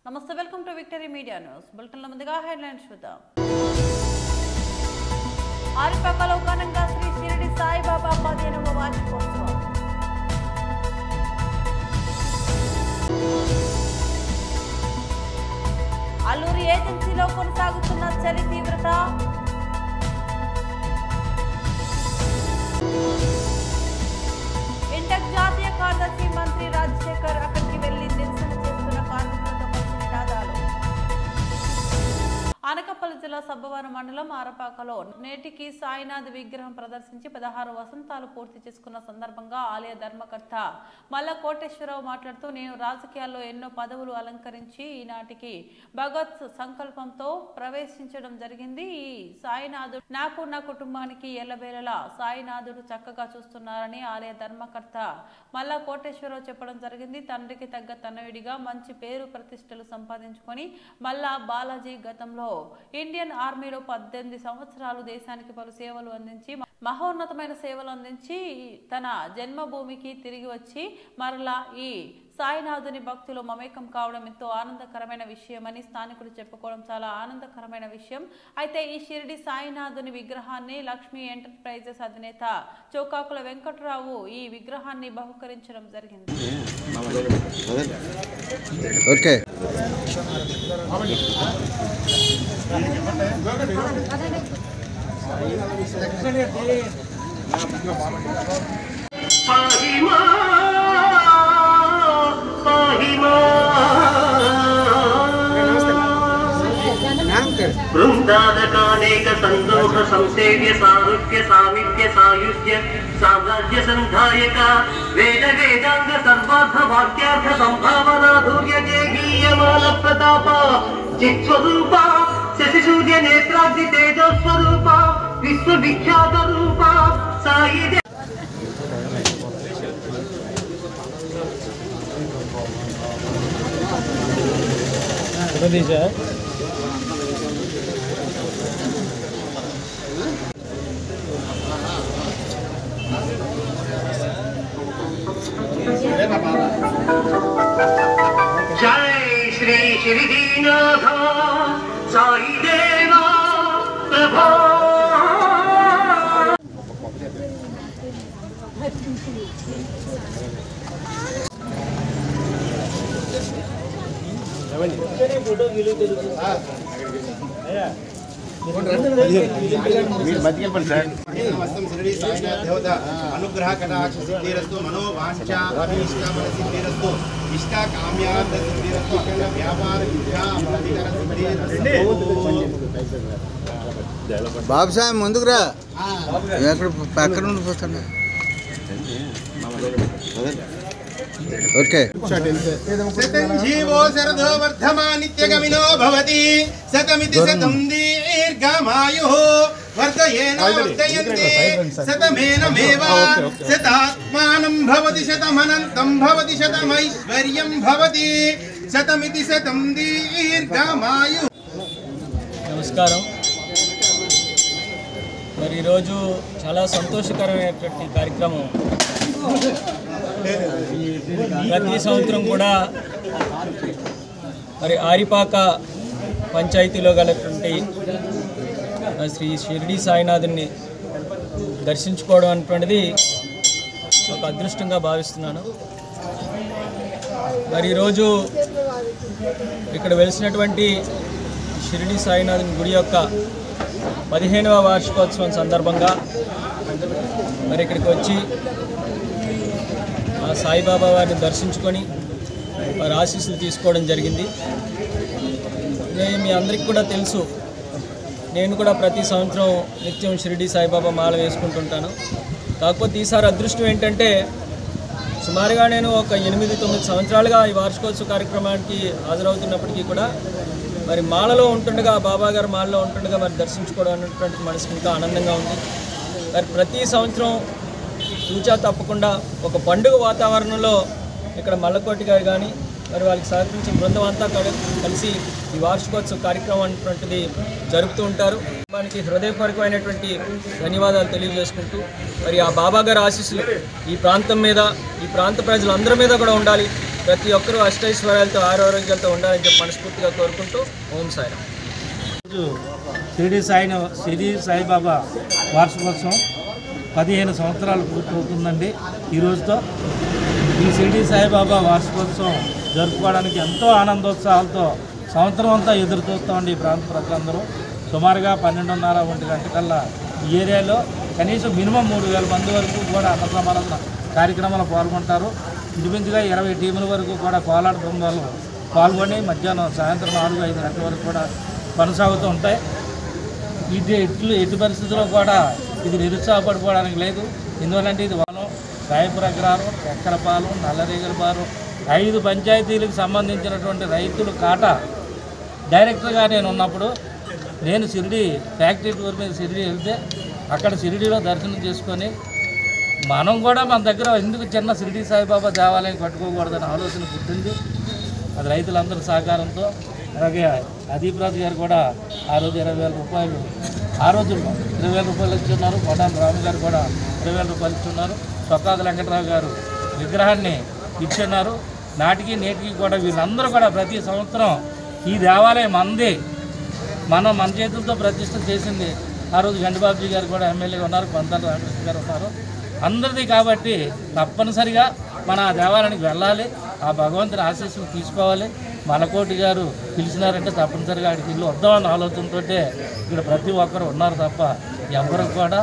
నమస్తే, welcome to victory media news bulletin. ముందుగా headlines చూద్దాం. ఆరిపాకలో ఘనంగా శ్రీ షిరిడి సాయిబాబా 15వ వార్షికోత్సవం. అల్లూరి ఏజెన్సీలో కొనసాగుతున్న చలి తీవ్రత. ఇంటక్ జాతీయ కార్యదర్శి మంత్రి రాజశేఖర్ అక్కడికి వెళ్లి నిరసన చేస్తున్న కార్మికులతో కలిసి నినాదాలు. అనకాపల్లి జిల్లా సబ్బవరం మండలం ఆరపాకలో నేటికి సాయినాథ్ విగ్రహం ప్రదర్శించి 16 వసంతాలు పూర్తి చేసుకున్న సందర్భంగా ఆలయ ధర్మకర్త మల్ల కోటేశ్వరరావు మాట్లాడుతూ, నేను రాజకీయాల్లో ఎన్నో పదవులు అలంకరించి ఈనాటికి భగవత్ సంకల్పంతో ప్రవేశించడం జరిగింది. ఈ సాయినాథుడు నాకు, నా కుటుంబానికి ఎల్లవేళలా సాయినాథుడు చక్కగా చూస్తున్నారని ఆలయ ధర్మకర్త మల్ల కోటేశ్వరరావు చెప్పడం జరిగింది. తండ్రికి తగ్గ తనయుడిగా మంచి పేరు ప్రతిష్టలు సంపాదించుకొని మల్లా బాలాజీ గతంలో ఇండియన్ ఆర్మీలో 18 సంవత్సరాలు దేశానికి పలు సేవలు అందించి మహోన్నతమైన సేవలు అందించి తన జన్మభూమికి తిరిగి వచ్చి మరలా ఈ సాయినాథుని భక్తులు మమేకం కావడం ఎంతో ఆనందకరమైన విషయమని స్థానికులు చెప్పుకోవడం చాలా ఆనందకరమైన విషయం. అయితే ఈ షిరిడి సాయినాథుని విగ్రహాన్ని లక్ష్మీ ఎంటర్ప్రైజెస్ అధినేత చౌకాకుల వెంకటరావు ఈ విగ్రహాన్ని బహుకరించడం జరిగింది. ఓకే బృందాదకానేక సందోహ సంసేవ్య సారుహ్య సామిప్య సాయుధ్య సామ్రాజ్య సంధాయక వేద వేదాంగ సర్వార్థ వాక్యార్థ సంభావనాధూర్య జేగీయమాన ప్రతాప చిత్స్వరూప శశిసూర్య నేత్రాగ్ని తేజస్వరూప విశ్వవిఖ్యాత రూప సాయి. जय श्री शिरडीनाथ साई देवा प्रभो. अनुग्रह कटाक्ष सिद्धिरस्तु मनोवांछा अभीष्टा सिद्धिरस्तु इष्टा काम्यार्थ सिद्धिरस्तु अखंड व्यापार विद्या फलाधिकार सिद्धिरस्तु. బాబు సాయం ముందుకు రా, ఎక్కడ పక్కన ఉండిపోతున్నా. ఓకే शतं जीवो शरदो वर्धमानित्यगमिनो भवति शतमिति शतं दीर्घमायुः वर्धयेन वर्धयन्ते शतमेनमेव शतात्मानं भवति शतमनन्तं भवति शतमैश्वर्यं भवति शतमिति शतं दीर्घमायुः. నమస్కారం. మరి ఈరోజు చాలా సంతోషకరమైనటువంటి కార్యక్రమం. ప్రతి సంవత్సరం కూడా మరి ఆరిపాక పంచాయతీలో గలటువంటి శ్రీ షిరిడి సాయినాథుని దర్శించుకోవడం అనేటువంటిది ఒక అదృష్టంగా భావిస్తున్నాను. మరి ఈరోజు ఇక్కడ వెలిసినటువంటి షిరిడి సాయినాథుని గుడి యొక్క 15వ వార్షికోత్సవం సందర్భంగా మరి ఇక్కడికి వచ్చి ఆ సాయిబాబా వారిని దర్శించుకొని వారి ఆశీస్సులు తీసుకోవడం జరిగింది. మీ అందరికీ కూడా తెలుసు, నేను కూడా ప్రతి సంవత్సరం నిత్యం షిరిడి సాయిబాబా మాల వేసుకుంటుంటాను. కాకపోతే ఈసారి అదృష్టం ఏంటంటే సుమారుగా నేను ఒక 8-9 సంవత్సరాలుగా ఈ వార్షికోత్సవ కార్యక్రమానికి హాజరవుతున్నప్పటికీ కూడా మరి మాలలో ఉంటుండగా, బాబా గారు మాలలో ఉంటుండగా మరి దర్శించుకోవడం అనేటువంటి మనసుకి ఇంకా ఆనందంగా ఉంది. మరి ప్రతి సంవత్సరం తూచా తప్పకుండా ఒక పండుగ వాతావరణంలో ఇక్కడ మల్లకోటి గారు కానీ మరి వాళ్ళకి సహకరించిన బృందం అంతా కలిసి ఈ వార్షికోత్సవ కార్యక్రమం అనేటువంటిది జరుపుతూ ఉంటారు. మనకి హృదయపూర్వకమైనటువంటి ధన్యవాదాలు తెలియజేసుకుంటూ మరి ఆ బాబా గారి ఆశీస్సులు ఈ ప్రాంతం మీద, ఈ ప్రాంత ప్రజలందరి మీద కూడా ఉండాలి. ప్రతి ఒక్కరూ అష్టైశ్వర్యాలతో ఆరోగ్యాలతో ఉండాలని చెప్పి మనస్ఫూర్తిగా కోరుకుంటూ ఓం సాయిరామ్. షిరిడి సాయిబాబా వార్షికోత్సవం 15 సంవత్సరాలు పూర్తవుతుందండి ఈ రోజుతో. ఈ షిరిడి సాయిబాబా వార్షికోత్సవం జరుపుకోవడానికి ఎంతో ఆనందోత్సాహాలతో సంవత్సరం అంతా ఎదురు చూస్తామండి ఈ ప్రాంత ప్రజలందరూ. సుమారుగా 12:30-1 గంటకల్లా ఈ ఏరియాలో కనీసం మినిమం 3,000 మంది వరకు కూడా అన్న సమారాధన కార్యక్రమాలు పాల్గొంటారు. ఇంచుమించుగా 20 టీముల వరకు కూడా కోలాట బృందాలు పాల్గొని మధ్యాహ్నం సాయంత్రం 4-5 గంటల వరకు కూడా కొనసాగుతూ ఉంటాయి. ఎట్టి పరిస్థితుల్లో కూడా ఇది నిరుత్సాహపడిపోవడానికి లేదు. ఎందువల్లంటే ఇది వనం, రాయపుర అగ్రహారం, ఎక్కలపాలెం, నల్లరేగలపాలెం 5 పంచాయతీలకు సంబంధించినటువంటి రైతులు కాటా డైరెక్టర్గా నేను ఉన్నప్పుడు నేను షిరిడి ఫ్యాక్టరీ టూర్ మీద షిరిడి వెళ్తే అక్కడ షిరిడిలో దర్శనం చేసుకొని మనం కూడా మన దగ్గర ఎందుకు చిన్న షిరిడి సాయిబాబా దేవాలయం కట్టుకోకూడదని ఆలోచన పుట్టింది. అది రైతులందరి సహకారంతో. అలాగే అదీప్ రాజు గారు కూడా ఆ రోజు 20,000 రూపాయలు ఆ రోజుల్లో 20,000 రూపాయలు ఇస్తున్నారు. కొడాలి రాము గారు కూడా 20,000 రూపాయలు ఇస్తున్నారు. సొక్కాక వెంకటరావు గారు విగ్రహాన్ని ఇచ్చున్నారు. నాటికి నేటికి కూడా వీళ్ళందరూ కూడా ప్రతి సంవత్సరం ఈ దేవాలయం మన చేతులతో ప్రతిష్ట చేసింది. ఆ రోజు గండిబాబుజీ గారు కూడా ఎమ్మెల్యేగా ఉన్నారు, పంతాల రామకృష్ణ గారు ఉన్నారు. అందరిది కాబట్టి తప్పనిసరిగా మన ఆ దేవాలయానికి వెళ్ళాలి, ఆ భగవంతుని ఆశీస్సులు తీసుకోవాలి. మలకోటి గారు పిలిచినారంటే తప్పనిసరిగా అక్కడికి ఇల్లు వద్దామన్న ఆలోచనతో ఇక్కడ ప్రతి ఒక్కరు ఉన్నారు తప్ప ఎవరు కూడా.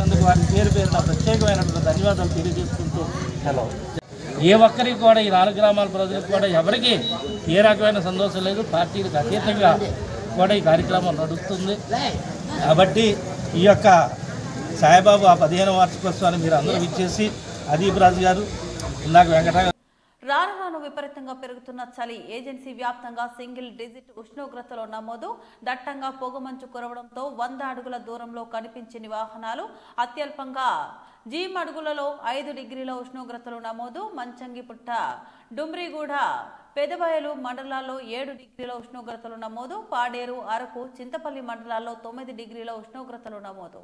అందుకు వారి పేరున ప్రత్యేకమైనటువంటి ధన్యవాదాలు తెలియజేసుకుంటూ ఏ ఒక్కరికి కూడా ఈ 4 గ్రామాల ప్రజలకు కూడా ఎవరికి ఏ రకమైన సంతోషం లేదు. పార్టీలకు అతీతంగా కూడా ఈ కార్యక్రమం నడుస్తుంది. కాబట్టి ఈ యొక్క సాయిబాబా 15వ వార్షికోత్సవాన్ని మీరు అందరూ ఇచ్చేసి అదీప్ రాజు గారు ఇందాక వెంకటరావు రాను విపరీతంగా పెరుగుతున్న చలి, ఏజెన్సీ వ్యాప్తంగా సింగిల్ డిజిట్ ఉష్ణోగ్రతలో నమోదు. దట్టంగా పొగమంచు కురవడంతో 100 అడుగుల దూరంలో కనిపించని వాహనాలు. అత్యల్పంగా అడుగులలో 5 డిగ్రీల ఉష్ణోగ్రతలు నమోదు. మంచంగిపుట్ట, డుమ్రిగూడ, పెదబయలు మండలాల్లో 7 డిగ్రీల ఉష్ణోగ్రతలు నమోదు. పాడేరు, అరకు, చింతపల్లి మండలాల్లో 9 డిగ్రీల ఉష్ణోగ్రతలు నమోదు.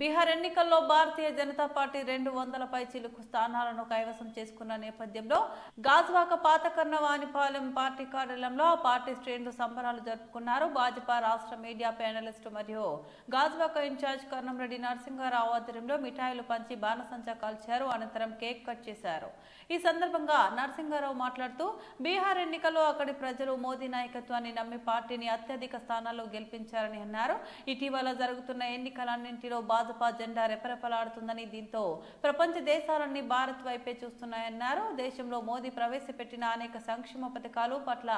బీహార్ ఎన్నికల్లో భారతీయ జనతా పార్టీ 200 పై చిలుకు స్థానాలను కైవసం చేసుకున్న నేపథ్యంలో గాజ్వాక పాత కర్ణవానిపాలెం పార్టీ కార్యాలయంలో ఆ పార్టీ శ్రేణులు సంబరాలు జరుపుకున్నారు. భాజపా రాష్ట్ర మీడియా ప్యానలిస్టు మరియు గాజ్వాక ఇన్ఛార్జ్ కర్ణంరెడ్డి నరసింహారావు ఆధ్వర్యంలో మిఠాయిలు పంచి బాణసంచా కాల్చారు. అనంతరం కేక్ కట్ చేశారు. ఈ సందర్భంగా నరసింహారావు మాట్లాడుతూ బీహార్ ఎన్నికల్లో అక్కడి ప్రజలు మోదీ నాయకత్వాన్ని నమ్మి పార్టీని అత్యధిక స్థానాల్లో గెలిపించారని అన్నారు. ఇటీవల జరుగుతున్న ఎన్నికలన్నింటిలో భాజపా జెండా రెపరెపలాడుతుందని, దీంతో ప్రపంచ దేశాలన్నీ భారత్ వైపే చూస్తున్నాయన్నారు. దేశంలో మోదీ ప్రవేశపెట్టిన అనేక సంక్షేమ పథకాలు పట్ల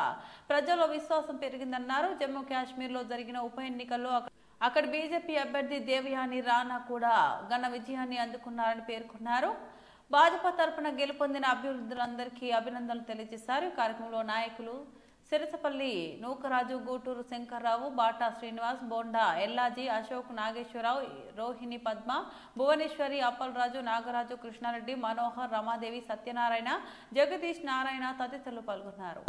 ప్రజల్లో విశ్వాసం పెరిగిందన్నారు. జమ్మూ కాశ్మీర్ లో జరిగిన ఉప ఎన్నికల్లో అక్కడ బీజేపీ అభ్యర్థి దేవయాని రాణా కూడా ఘన విజయాన్ని అందుకున్నారని పేర్కొన్నారు. భాజపా తరపున గెలుపొందిన అభ్యర్థులందరికీ అభినందనలు తెలియజేశారు. ఈ కార్యక్రమంలో నాయకులు సిరసపల్లి నూకరాజు, గూటూరు శంకర్రావు, బాటా శ్రీనివాస్, బోండా ఎల్లాజీ, అశోక్, నాగేశ్వరరావు, రోహిణి, పద్మ, భువనేశ్వరి, అప్పలరాజు, నాగరాజు, కృష్ణారెడ్డి, మనోహర్, రమాదేవి, సత్యనారాయణ, జగదీష్ నారాయణ తదితరులు పాల్గొన్నారు.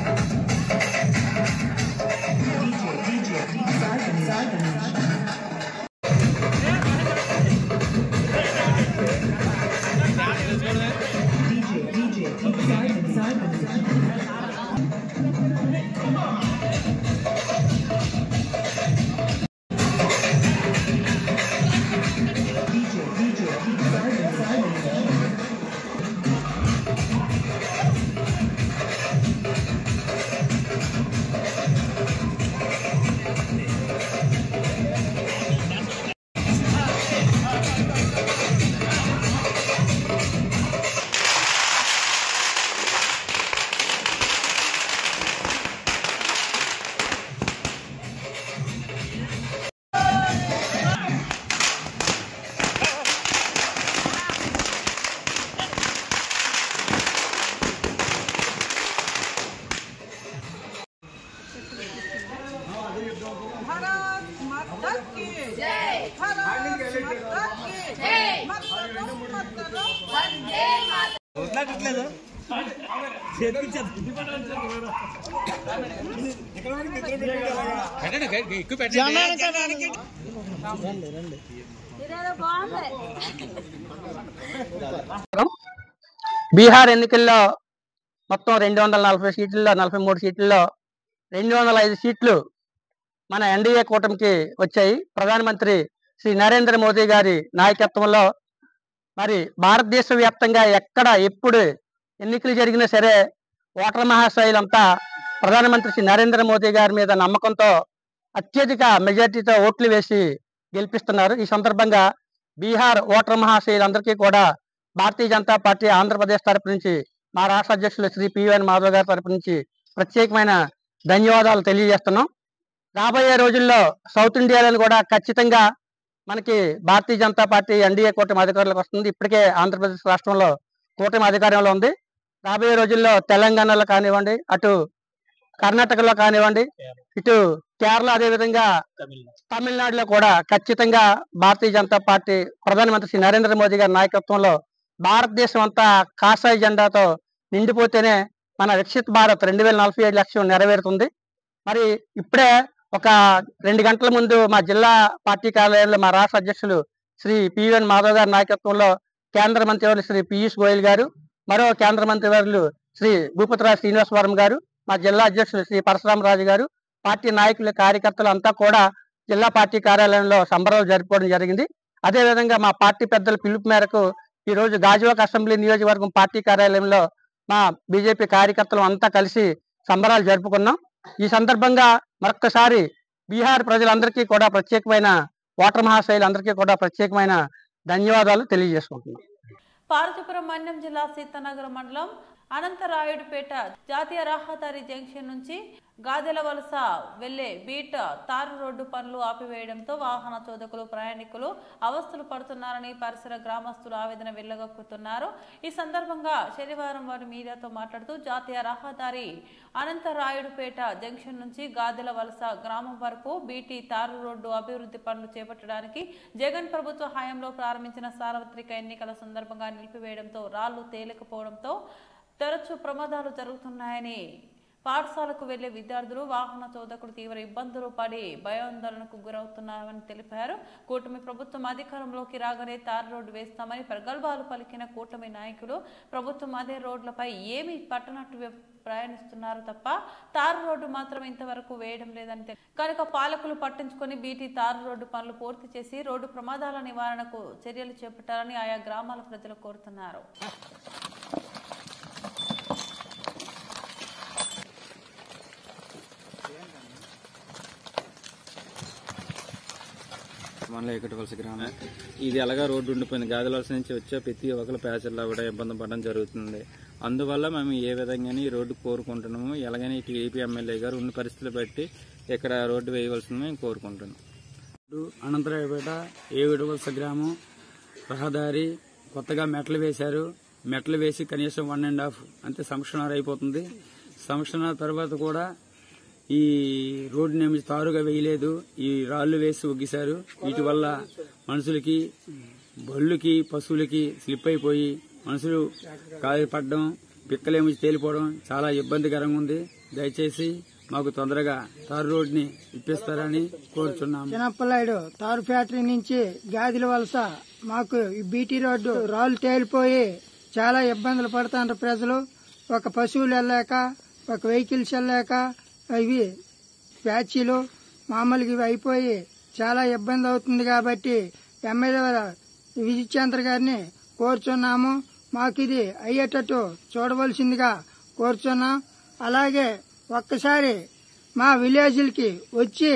బీహార్ ఎన్నికల్లో మొత్తం 240 సీట్లలో 43 సీట్లలో 205 సీట్లు మన ఎన్డీఏ కూటమికి వచ్చాయి. ప్రధానమంత్రి శ్రీ నరేంద్ర మోదీ గారి నాయకత్వంలో మరి భారతదేశ వ్యాప్తంగా ఎక్కడ ఎప్పుడు ఎన్నికలు జరిగినా సరే ఓటర్ మహాశయులంతా ప్రధానమంత్రి శ్రీ నరేంద్ర మోదీ గారి మీద నమ్మకంతో అత్యధిక మెజార్టీతో ఓట్లు వేసి గెలిపిస్తున్నారు. ఈ సందర్భంగా బీహార్ ఓటర్ మహాశయులందరికీ కూడా భారతీయ జనతా పార్టీ ఆంధ్రప్రదేశ్ తరపు నుంచి మా రాష్ట్ర అధ్యక్షులు శ్రీ పివిఎన్ మాధవ్ గారి తరపు నుంచి ప్రత్యేకమైన ధన్యవాదాలు తెలియజేస్తున్నాం. రాబోయే రోజుల్లో సౌత్ ఇండియాలో కూడా ఖచ్చితంగా మనకి భారతీయ జనతా పార్టీ ఎన్డీఏ కూటమి అధికారులకు వస్తుంది. ఇప్పటికే ఆంధ్రప్రదేశ్ రాష్ట్రంలో కూటమి అధికారంలో ఉంది. రాబోయే రోజుల్లో తెలంగాణలో కానివ్వండి, అటు కర్ణాటకలో కానివ్వండి, ఇటు కేరళ, అదేవిధంగా తమిళనాడులో కూడా ఖచ్చితంగా భారతీయ జనతా పార్టీ ప్రధానమంత్రి శ్రీ నరేంద్ర మోదీ గారి నాయకత్వంలో భారతదేశం అంతా కాషాయ జెండాతో నిండిపోతేనే మన వికసిత్ భారత్ 2047 లక్ష్యం నెరవేరుతుంది. మరి ఇప్పుడే ఒక 2 గంటల ముందు మా జిల్లా పార్టీ కార్యాలయంలో మా రాష్ట్ర అధ్యక్షులు శ్రీ పివిఎన్ మాధవ్ గారి నాయకత్వంలో కేంద్ర మంత్రివర్యులు శ్రీ పీయూష్ గోయల్ గారు, మరో కేంద్ర మంత్రివర్యులు శ్రీ భూపతిరాజు శ్రీనివాసవరం గారు, మా జిల్లా అధ్యక్షులు శ్రీ పరశురామరాజు గారు, పార్టీ నాయకులు కార్యకర్తలు అంతా కూడా జిల్లా పార్టీ కార్యాలయంలో సంబరాలు జరుపుకోవడం జరిగింది. అదేవిధంగా మా పార్టీ పెద్దల పిలుపు మేరకు ఈ రోజు గాజువాక అసెంబ్లీ నియోజకవర్గం పార్టీ కార్యాలయంలో మా బీజేపీ కార్యకర్తలు అంతా కలిసి సంబరాలు జరుపుకున్నాం. ఈ సందర్భంగా మరొక్కసారి బీహార్ ప్రజలందరికీ కూడా ప్రత్యేకమైన ఓటర్ మహాశయులందరికీ కూడా ప్రత్యేకమైన ధన్యవాదాలు తెలియజేసుకుంటున్నాం. పార్వతీపురం మన్యం జిల్లా సీతానగర్ మండలం అనంతరాయుడుపేట జాతీయ రహదారి జంక్షన్ నుంచి గాదెల వలస వెళ్లే బీట్ తారు రోడ్డు పనులు ఆపివేయడంతో వాహన చోదకులు ప్రయాణికులు అవస్థలు పడుతున్నారని పరిసర గ్రామస్తులు ఆవేదన వెళ్లగక్కుతున్నారు. ఈ సందర్భంగా శనివారం వారు మీడియాతో మాట్లాడుతూ జాతీయ రహదారి అనంతరాయుడుపేట జంక్షన్ నుంచి గాదెల వలస గ్రామం వరకు బీటీ తారు రోడ్డు అభివృద్ధి పనులు చేపట్టడానికి జగన్ ప్రభుత్వ హయాంలో ప్రారంభించిన సార్వత్రిక ఎన్నికల సందర్భంగా నిలిపివేయడంతో రాళ్లు తేలికపోవడంతో తరచూ ప్రమాదాలు జరుగుతున్నాయని, పాఠశాలకు వెళ్లే విద్యార్థులు వాహన చోదకులు తీవ్ర ఇబ్బందులు పడి భయాందోళనకు గురవుతున్నారని తెలిపారు. కూటమి ప్రభుత్వం అధికారంలోకి రాగానే తారు రోడ్డు వేస్తామని ప్రగల్భాలు పలికిన కూటమి నాయకులు ప్రభుత్వం అదే రోడ్లపై ఏమీ పట్టనట్టు ప్రయాణిస్తున్నారు తప్ప తారు రోడ్డు మాత్రం ఇంతవరకు వేయడం లేదని కనుక పాలకులు పట్టించుకొని బీటీ తారు రోడ్డు పనులు పూర్తి చేసి రోడ్డు ప్రమాదాల నివారణకు చర్యలు చేపట్టాలని ఆయా గ్రామాల ప్రజలు కోరుతున్నారు. మనలో ఎక్కటవలస గ్రామం ఇది ఎలాగా రోడ్డు ఉండిపోయింది. గాదెలవలస నుంచి వచ్చే ప్రతి ఒక్కరు ప్యాసర్లో కూడా ఇబ్బంది పడడం జరుగుతుంది. అందువల్ల మేము ఏ విధంగానే ఈ రోడ్డు కోరుకుంటున్నాము. ఎలాగైనా టీడీపీ ఎమ్మెల్యే గారు ఉన్న పరిస్థితులు బట్టి ఇక్కడ రోడ్డు వేయవలసింది మేము కోరుకుంటున్నాం. అనంతరాయపేట ఏవిడవలస గ్రామం రహదారి కొత్తగా మెట్లు వేశారు. మెట్లు వేసి కనీసం 1.5 అంతే సంవత్సరాలు అయిపోతుంది. సంవత్సరాల తర్వాత కూడా ఈ రోడ్డునేమి తారుగా వేయలేదు. ఈ రాళ్లు వేసి ఒగ్గిశారు. వీటి వల్ల మనుషులకి, బళ్ళుకి, పశువులకి స్లిప్ అయిపోయి మనుషులు కాలు పడడం, పిక్కలేమి తేలిపోవడం చాలా ఇబ్బందికరంగా ఉంది. దయచేసి మాకు తొందరగా తారు రోడ్ని ఇప్పిస్తారని కోరుచున్నాము. చిన్నప్పలాయుడు తారు ఫ్యాక్టరీ నుంచి గాదిల వలస మాకు ఈ బీటీ రోడ్డు రాళ్లు తేలిపోయి చాలా ఇబ్బందులు పడుతుంటారు ప్రజలు. ఒక పశువులు వెళ్ళాక, ఒక వెహికల్స్ వెళ్ళాక, ఇవి ప్యాచీలు మామూలుగా ఇవి అయిపోయి చాలా ఇబ్బంది అవుతుంది. కాబట్టి ఎమ్మెల్యే విజయచంద్ర గారిని కోరుచున్నాము. మాకు ఇది అయ్యేటట్టు చూడవలసిందిగా కోరుచున్నాం. అలాగే ఒక్కసారి మా విలేజ్లకి వచ్చి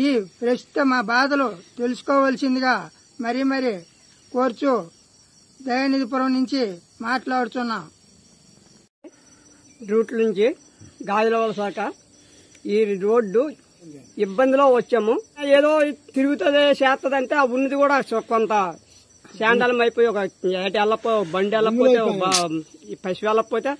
ఈ ప్రస్తుత మా బాధలు తెలుసుకోవాల్సిందిగా మరీ కోర్చు దయానిధిపురం నుంచి మాట్లాడుతున్నాం. రూట్ల నుంచి గాదిల వలసాక ఈ రోడ్డు ఇబ్బందిలో వచ్చాము. ఏదో తిరుగుతుంది చేస్తుందంటే ఆ ఉన్నది కూడా కొంత శాండలం అయిపోయి ఒక బండి వెళ్ళకపోతే పశువు వెళ్ళకపోతే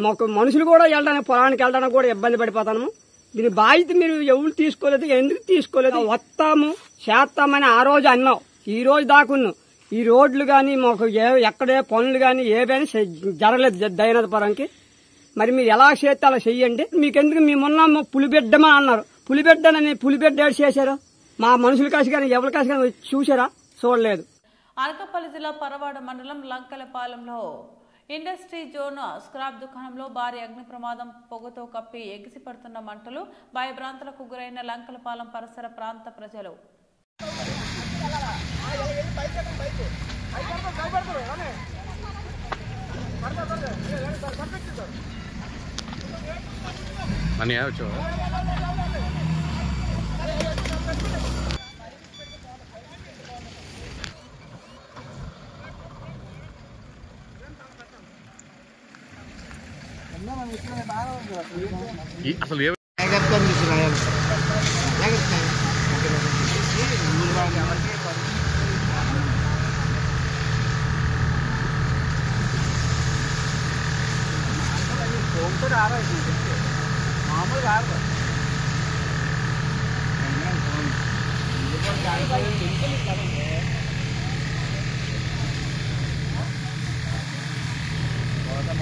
మాకు మనుషులు కూడా వెళ్ళడానికి పొలానికి వెళ్ళడానికి కూడా ఇబ్బంది పడిపోతాము. దీని బాధ్యత మీరు ఎవరు తీసుకోలేదు, ఎందుకు తీసుకోలేదు? వస్తాము చేస్తామని ఆ రోజు అన్నాం, ఈ రోజు దాకున్నాం. ఈ రోడ్లు గాని మాకు ఎక్కడే పనులు గాని ఏవైనా జరగలేదు దయానిధిపురంకి. మరి మీరు ఎలా చేస్తే అలా చెయ్యండి. మీకెందుకు మేమున్నాము పులిబిడ్డమా అన్నారు. పులిబిడ్డ ఏడు చేశారు. మా మనుషుల కాసి కానీ ఎవరి కాసి కానీ చూసారా? చూడలేదు. అనకాపల్లి జిల్లా పరవాడ మండలం లంకలపాలెంలో ఇండస్ట్రీ జోన్ స్క్రాప్ దుకాణంలో భారీ అగ్ని ప్రమాదం. పొగతో కప్పి ఎగిసిపడుతున్న మంటలు భయభ్రాంతులకు గురైన లంకలపాలెం పరిసర ప్రాంత ప్రజలు.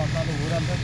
అసలు ఊరంతా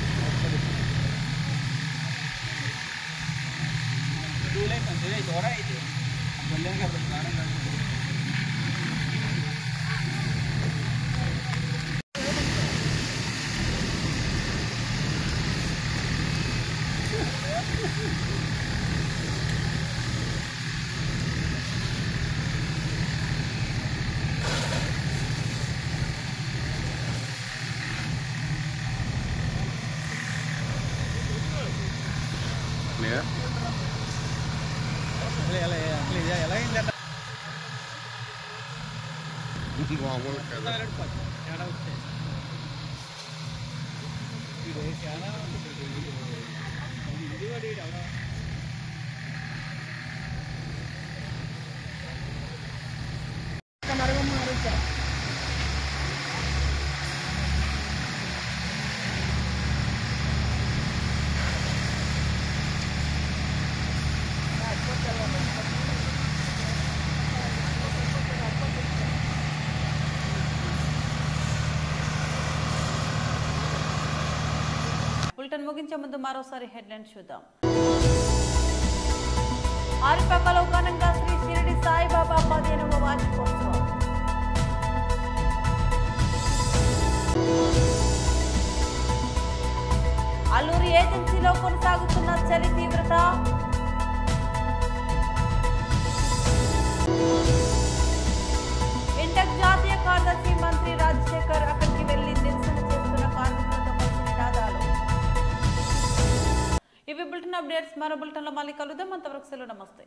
బులెటిన్ ముగించే ముందు మరోసారి హెడ్లైన్స్ చూద్దాం. ఆరిపాకలో ఘనంగా శ్రీ షిరిడి సాయిబాబా 15వ వార్షికోత్సవం. అల్లూరి ఏజెన్సీలో కొనసాగుతున్న చలి తీవ్రత. ఇంటక్ జాతీయ కార్యదర్శి మంత్రి రాజశేఖర్ అక్కడికి వెళ్లి నిరసన చేస్తున్న కార్మికులతో కలిసి నినాదాలు. ఇవి బులెటిన్ అప్డేట్స్. మరో బులెటిన్లో మళ్ళీ కలుద్దాం. అంతవరకు సెలవు. నమస్తే.